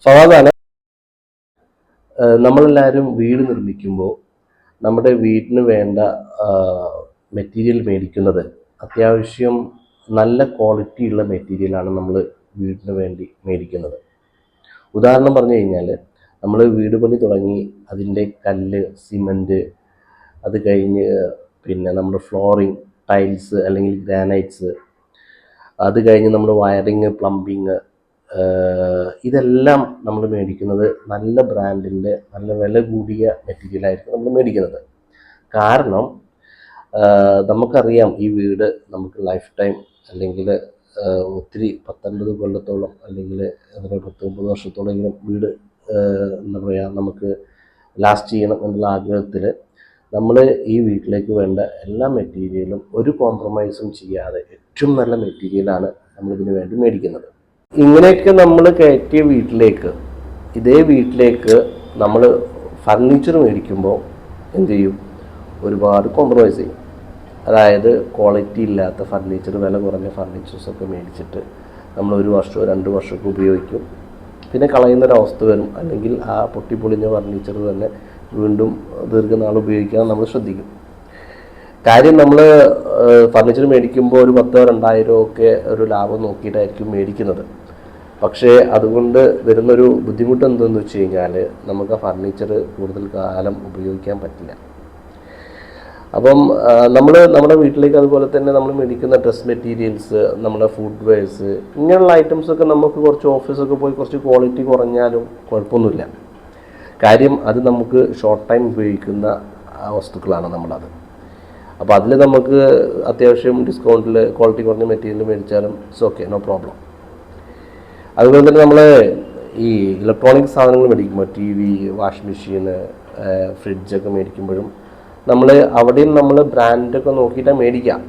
സാധാരണ നമ്മളെല്ലാവരും വീട് നിർമ്മിക്കുമ്പോൾ നമ്മുടെ വീടിന് വേണ്ട മെറ്റീരിയൽ മേടിക്കുന്നത് അത്യാവശ്യം നല്ല ക്വാളിറ്റിയുള്ള മെറ്റീരിയലാണ് നമ്മൾ വീടിന് വേണ്ടി മേടിക്കുന്നത്. ഉദാഹരണം പറഞ്ഞു കഴിഞ്ഞാൽ നമ്മൾ വീട് പണി തുടങ്ങി അതിൻ്റെ കല്ല്, സിമൻറ്റ്, അത് കഴിഞ്ഞ് പിന്നെ നമ്മുടെ ഫ്ലോറിങ്, ടൈൽസ് അല്ലെങ്കിൽ ഗ്രാനൈറ്റ്സ്, അത് കഴിഞ്ഞ് നമ്മൾ വയറിങ്, പ്ലംബിങ്, ഇതെല്ലാം നമ്മൾ മേടിക്കുന്നത് നല്ല ബ്രാൻഡിൻ്റെ നല്ല വില കൂടിയ മെറ്റീരിയലായിരിക്കും നമ്മൾ മേടിക്കുന്നത്. കാരണം നമുക്കറിയാം ഈ വീട് നമുക്ക് ലൈഫ് ടൈം അല്ലെങ്കിൽ ഒത്തിരി 10-50 കൊല്ലത്തോളം അല്ലെങ്കിൽ 10-30 വർഷത്തോളം വീട് എന്താ പറയുക നമുക്ക് ലാസ്റ്റ് ചെയ്യണം എന്നുള്ള ആഗ്രഹത്തിൽ നമ്മൾ ഈ വീട്ടിലേക്ക് വേണ്ട എല്ലാ മെറ്റീരിയലും ഒരു കോംപ്രമൈസും ചെയ്യാതെ ഏറ്റവും നല്ല മെറ്റീരിയലാണ് നമ്മളിതിനു വേണ്ടി മേടിക്കുന്നത്. ഇങ്ങനെയൊക്കെ നമ്മൾ കയറ്റിയ വീട്ടിലേക്ക്, ഇതേ വീട്ടിലേക്ക് നമ്മൾ ഫർണിച്ചർ മേടിക്കുമ്പോൾ എന്ത് ചെയ്യും? ഒരുപാട് കോംപ്രമൈസ് ചെയ്യും. അതായത് ക്വാളിറ്റി ഇല്ലാത്ത ഫർണിച്ചർ, വില കുറഞ്ഞ ഫർണിച്ചേഴ്സൊക്കെ മേടിച്ചിട്ട് നമ്മൾ 1 വർഷമോ 2 വർഷമൊക്കെ ഉപയോഗിക്കും. പിന്നെ കളയുന്നൊരവസ്ഥ വരും. അല്ലെങ്കിൽ ആ പൊട്ടിപ്പൊളിഞ്ഞ ഫർണിച്ചർ തന്നെ വീണ്ടും ദീർഘനാൾ ഉപയോഗിക്കാൻ നമ്മൾ ശ്രദ്ധിക്കും. കാര്യം നമ്മൾ ഫർണിച്ചർ മേടിക്കുമ്പോൾ ഒരു 10,000-2,000 ഒക്കെ ഒരു ലാഭം നോക്കിയിട്ടായിരിക്കും മേടിക്കുന്നത്. പക്ഷേ അതുകൊണ്ട് വരുന്നൊരു ബുദ്ധിമുട്ട് എന്തെന്ന് വെച്ച് കഴിഞ്ഞാൽ നമുക്ക് ആ ഫർണിച്ചർ കൂടുതൽ കാലം ഉപയോഗിക്കാൻ പറ്റില്ല. അപ്പം നമ്മൾ നമ്മുടെ വീട്ടിലേക്ക് അതുപോലെ തന്നെ നമ്മൾ മേടിക്കുന്ന ഡ്രസ് മെറ്റീരിയൽസ്, നമ്മുടെ ഫുഡ് വെയർസ്, ഇങ്ങനെയുള്ള ഐറ്റംസൊക്കെ നമുക്ക് കുറച്ച് ഓഫീസൊക്കെ പോയി കുറച്ച് ക്വാളിറ്റി കുറഞ്ഞാലും കുഴപ്പമൊന്നുമില്ല. കാര്യം അത് നമുക്ക് ഷോർട്ട് ടൈം ഉപയോഗിക്കുന്ന വസ്തുക്കളാണ് നമ്മളത്. അപ്പോൾ അതിൽ നമുക്ക് അത്യാവശ്യം ഡിസ്കൗണ്ടിൽ ക്വാളിറ്റി കുറഞ്ഞ മെറ്റീരിയൽ മേടിച്ചാലും ഇറ്റ്സ് ഓക്കെ, നോ പ്രോബ്ലം. അതുപോലെ തന്നെ നമ്മൾ ഈ ഇലക്ട്രോണിക് സാധനങ്ങൾ മേടിക്കുമ്പോൾ TV, വാഷിംഗ് മെഷീന്, ഫ്രിഡ്ജൊക്കെ മേടിക്കുമ്പോഴും നമ്മൾ അവിടെയും നമ്മൾ ബ്രാൻഡൊക്കെ നോക്കിയിട്ടാണ് മേടിക്കാം.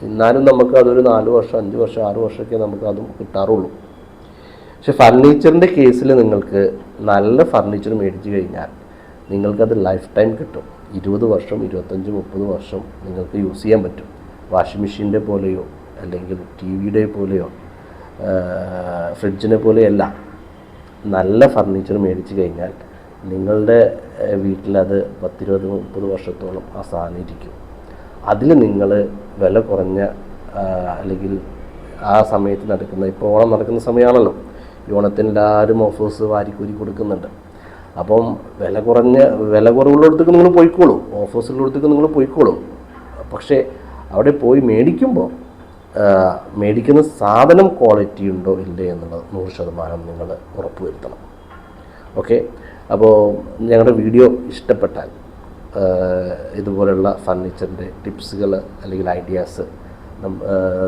എന്നാലും നമുക്ക് അതൊരു 4 വർഷം, 5 വർഷം, 6 വർഷമൊക്കെ നമുക്ക് അതും കിട്ടാറുള്ളൂ. പക്ഷെ ഫർണിച്ചറിൻ്റെ കേസിൽ നിങ്ങൾക്ക് നല്ല ഫർണിച്ചർ മേടിച്ച് കഴിഞ്ഞാൽ നിങ്ങൾക്കത് ലൈഫ് ടൈം കിട്ടും. 20 വർഷം, 25, 30 വർഷം നിങ്ങൾക്ക് യൂസ് ചെയ്യാൻ പറ്റും. വാഷിംഗ് മെഷീൻ്റെ പോലെയോ അല്ലെങ്കിൽ TVയുടെ പോലെയോ ഫ്രിഡ്ജിനെ പോലെയല്ല. നല്ല ഫർണിച്ചർ മേടിച്ച് കഴിഞ്ഞാൽ നിങ്ങളുടെ വീട്ടിലത് 10, 20, 30 വർഷത്തോളം ആ സാധനം ഇരിക്കും. അതിൽ നിങ്ങൾ വില കുറഞ്ഞ അല്ലെങ്കിൽ ആ സമയത്ത് നടക്കുന്ന, ഇപ്പോൾ ഓണം നടക്കുന്ന സമയമാണല്ലോ, ഈ ഓണത്തിന് എല്ലാവരും ഓഫേഴ്സ് വാരിക്കൂരി കൊടുക്കുന്നുണ്ട്. അപ്പം വില കുറവുള്ളിടത്തേക്ക് നിങ്ങൾ പോയിക്കോളൂ, ഓഫേഴ്സുള്ളിടത്തേക്ക് നിങ്ങൾ പോയിക്കോളൂ. പക്ഷേ അവിടെ പോയി മേടിക്കുമ്പോൾ മേടിക്കുന്ന സാധനം ക്വാളിറ്റി ഉണ്ടോ ഇല്ലേ എന്നുള്ളത് 100% നിങ്ങൾ ഉറപ്പ് വരുത്തണം. ഓക്കെ, അപ്പോൾ ഞങ്ങളുടെ വീഡിയോ ഇഷ്ടപ്പെട്ടാൽ ഇതുപോലെയുള്ള ഫർണിച്ചറിൻ്റെ ടിപ്സുകൾ അല്ലെങ്കിൽ ഐഡിയാസ്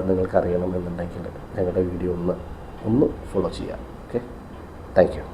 നിങ്ങൾക്കറിയണമെന്നുണ്ടെങ്കിൽ ഞങ്ങളുടെ വീഡിയോ ഒന്ന് ഫോളോ ചെയ്യാം. Okay, thank you.